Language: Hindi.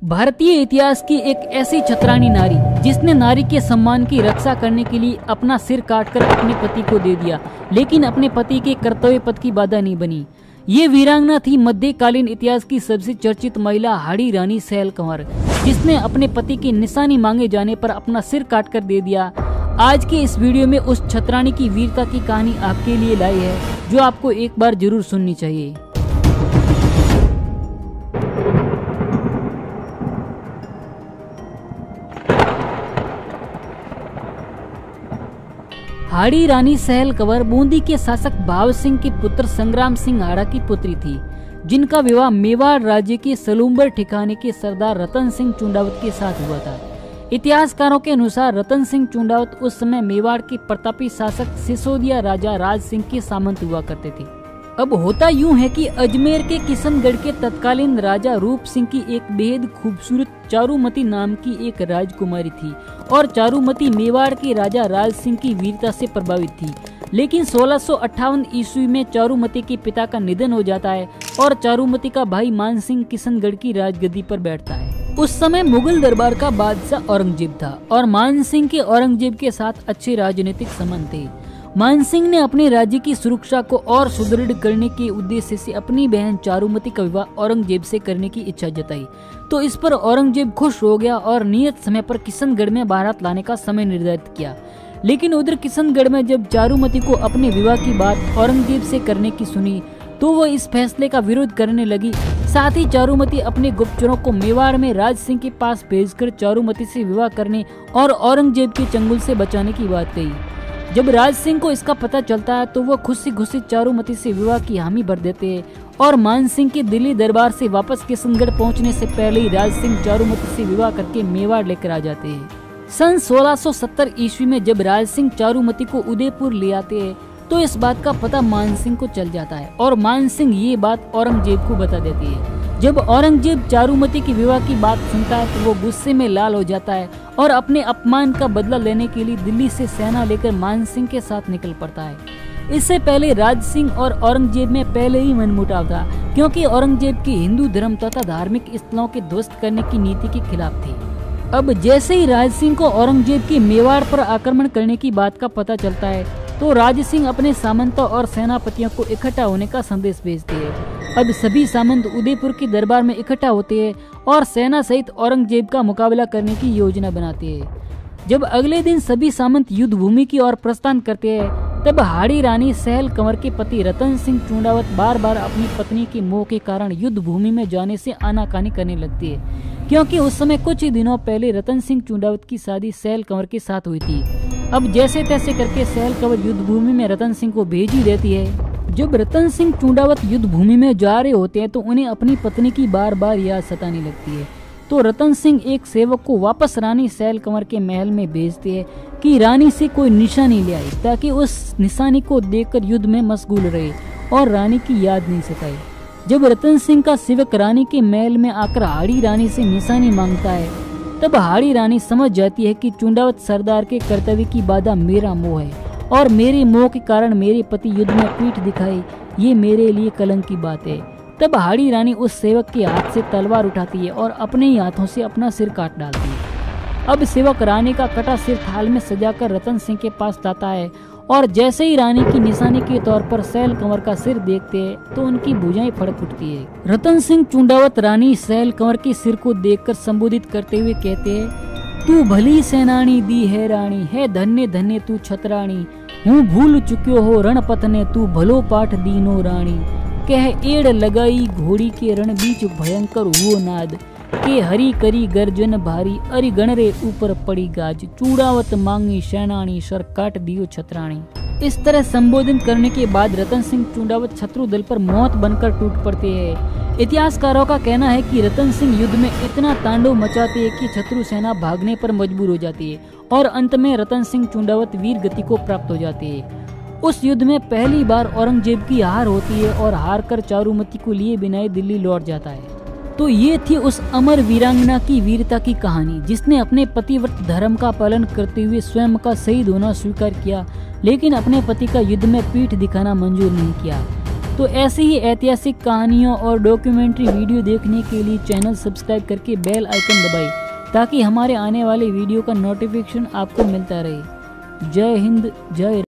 भारतीय इतिहास की एक ऐसी छतरानी नारी जिसने नारी के सम्मान की रक्षा करने के लिए अपना सिर काटकर अपने पति को दे दिया, लेकिन अपने पति के कर्तव्य पथ की बाधा नहीं बनी। ये वीरांगना थी मध्यकालीन इतिहास की सबसे चर्चित महिला हाड़ी रानी सहल कंवर, जिसने अपने पति की निशानी मांगे जाने पर अपना सिर काटकर दे दिया। आज के इस वीडियो में उस छतरानी की वीरता की कहानी आपके लिए लाई है, जो आपको एक बार जरूर सुननी चाहिए। हाड़ी रानी सहल कंवर बूंदी के शासक भाव सिंह के पुत्र संग्राम सिंह हाड़ा की पुत्री थी, जिनका विवाह मेवाड़ राज्य के सलूम्बर ठिकाने के सरदार रतन सिंह चुंडावत के साथ हुआ था। इतिहासकारों के अनुसार रतन सिंह चुंडावत उस समय मेवाड़ के प्रतापी शासक सिसोदिया राजा राज सिंह के सामंत हुआ करते थे। अब होता यूं है कि अजमेर के किशनगढ़ के तत्कालीन राजा रूप सिंह की एक बेहद खूबसूरत चारुमती नाम की एक राजकुमारी थी, और चारुमती मेवाड़ के राजा राज सिंह की वीरता से प्रभावित थी। लेकिन 1658 ईस्वी में चारुमती के पिता का निधन हो जाता है और चारुमती का भाई मान सिंह किशनगढ़ की राजगद्दी पर बैठता है। उस समय मुगल दरबार का बादशाह औरंगजेब था और मान सिंह के औरंगजेब के साथ अच्छे राजनीतिक संबंध थे। मान सिंह ने अपने राज्य की सुरक्षा को और सुदृढ़ करने के उद्देश्य से अपनी बहन चारुमती का विवाह औरंगजेब से करने की इच्छा जताई, तो इस पर औरंगजेब खुश हो गया और नियत समय पर किशनगढ़ में बारात लाने का समय निर्धारित किया। लेकिन उधर किशनगढ़ में जब चारुमती को अपने विवाह की बात औरंगजेब से करने की सुनी, तो वो इस फैसले का विरोध करने लगी। साथ ही चारुमती अपने गुप्तचरों को मेवाड़ में राज सिंह के पास भेजकर चारुमती से विवाह करने और औरंगजेब के चंगुल से बचाने की बात कही। जब राज सिंह को इसका पता चलता है तो वो खुशी खुशी चारुमती से विवाह की हामी भर देते हैं, और मान सिंह के दिल्ली दरबार से वापस किशनगढ़ पहुंचने से पहले ही राज सिंह चारुमती से विवाह करके मेवाड़ लेकर आ जाते हैं। सन 1670 ईस्वी में जब राज सिंह चारुमती को उदयपुर ले आते हैं, तो इस बात का पता मान सिंह को चल जाता है और मान सिंह ये बात औरंगजेब को बता देती है। जब औरंगजेब चारुमती की विवाह की बात सुनता है तो वो गुस्से में लाल हो जाता है और अपने अपमान का बदला लेने के लिए दिल्ली से सेना लेकर मान सिंह के साथ निकल पड़ता है। इससे पहले राज सिंह और औरंगजेब में पहले ही मनमुटाव था, क्योंकि औरंगजेब की हिंदू धर्म तथा धार्मिक स्थलों के ध्वस्त करने की नीति के खिलाफ थी। अब जैसे ही राज सिंह को औरंगजेब के मेवाड़ पर आक्रमण करने की बात का पता चलता है, तो राज सिंह अपने सामंतों और सेनापतियों को इकट्ठा होने का संदेश भेजते हैं। अब सभी सामंत उदयपुर के दरबार में इकट्ठा होते हैं और सेना सहित औरंगजेब का मुकाबला करने की योजना बनाते हैं। जब अगले दिन सभी सामंत युद्ध भूमि की ओर प्रस्थान करते हैं, तब हाड़ी रानी सहल कंवर के पति रतन सिंह चुंडावत बार बार अपनी पत्नी के मोह के कारण युद्ध भूमि में जाने से आनाकानी करने लगती है, क्योंकि उस समय कुछ ही दिनों पहले रतन सिंह चुंडावत की शादी सहल कंवर के साथ हुई थी। अब जैसे तैसे करके सहल कंवर युद्ध भूमि में रतन सिंह को भेज ही देती है। जब रतन सिंह चुंडावत युद्ध भूमि में जा रहे होते हैं तो उन्हें अपनी पत्नी की बार बार याद सताने लगती है, तो रतन सिंह एक सेवक को वापस रानी सहल कंवर के महल में भेजते हैं कि रानी से कोई निशानी ले आए, ताकि उस निशानी को देखकर युद्ध में मशगूल रहे और रानी की याद नहीं सताए। जब रतन सिंह का सेवक रानी के महल में आकर हाड़ी रानी से निशानी मांगता है, तब हाड़ी रानी समझ जाती है कि चुंडावत सरदार के कर्तव्य की बाधा मेरा मोह है, और मेरे मोह के कारण मेरे पति युद्ध में पीठ दिखाई, ये मेरे लिए कलंक की बात है। तब हाड़ी रानी उस सेवक के हाथ से तलवार उठाती है और अपने ही हाथों से अपना सिर काट डालती है। अब सेवक रानी का कटा सिर थाल में सजाकर रतन सिंह के पास लाता है, और जैसे ही रानी की निशानी के तौर पर सहल कंवर का सिर देखते हैं तो उनकी भुजाएं फड़क उठती है। रतन सिंह चुंडावत रानी सहल कंवर के सिर को देखकर संबोधित करते हुए कहते हैं, तू भली सेनानी दी है रानी, है धन्य धन्य तू छतरानी, हूँ भूल चुक्यो हो रणपथ ने तू भलो पाठ दीनो रानी, कह एड़ लगाई घोड़ी के रण बीच भयंकर हुओ नाद, के हरी करी गर्जन भारी अरि गणरे ऊपर पड़ी गाज, चूड़ावत मांगी सेनानी सर काट दियो छतरानी। इस तरह संबोधन करने के बाद रतन सिंह चुंडावत शत्रु दल पर मौत बनकर टूट पड़ते हैं। इतिहासकारों का कहना है कि रतन सिंह युद्ध में इतना तांडव मचाते हैं कि शत्रु सेना भागने पर मजबूर हो जाती है, और अंत में रतन सिंह चुंडावत वीर गति को प्राप्त हो जाते हैं। उस युद्ध में पहली बार औरंगजेब की हार होती है और हार कर चारुमती को लिए बिना दिल्ली लौट जाता है। तो ये थी उस अमर वीरांगना की वीरता की कहानी, जिसने अपने पतिव्रत धर्म का पालन करते हुए स्वयं का शहीद होना स्वीकार किया, लेकिन अपने पति का युद्ध में पीठ दिखाना मंजूर नहीं किया। तो ऐसी ही ऐतिहासिक कहानियों और डॉक्यूमेंट्री वीडियो देखने के लिए चैनल सब्सक्राइब करके बेल आइकन दबाएं, ताकि हमारे आने वाले वीडियो का नोटिफिकेशन आपको मिलता रहे। जय हिंद, जय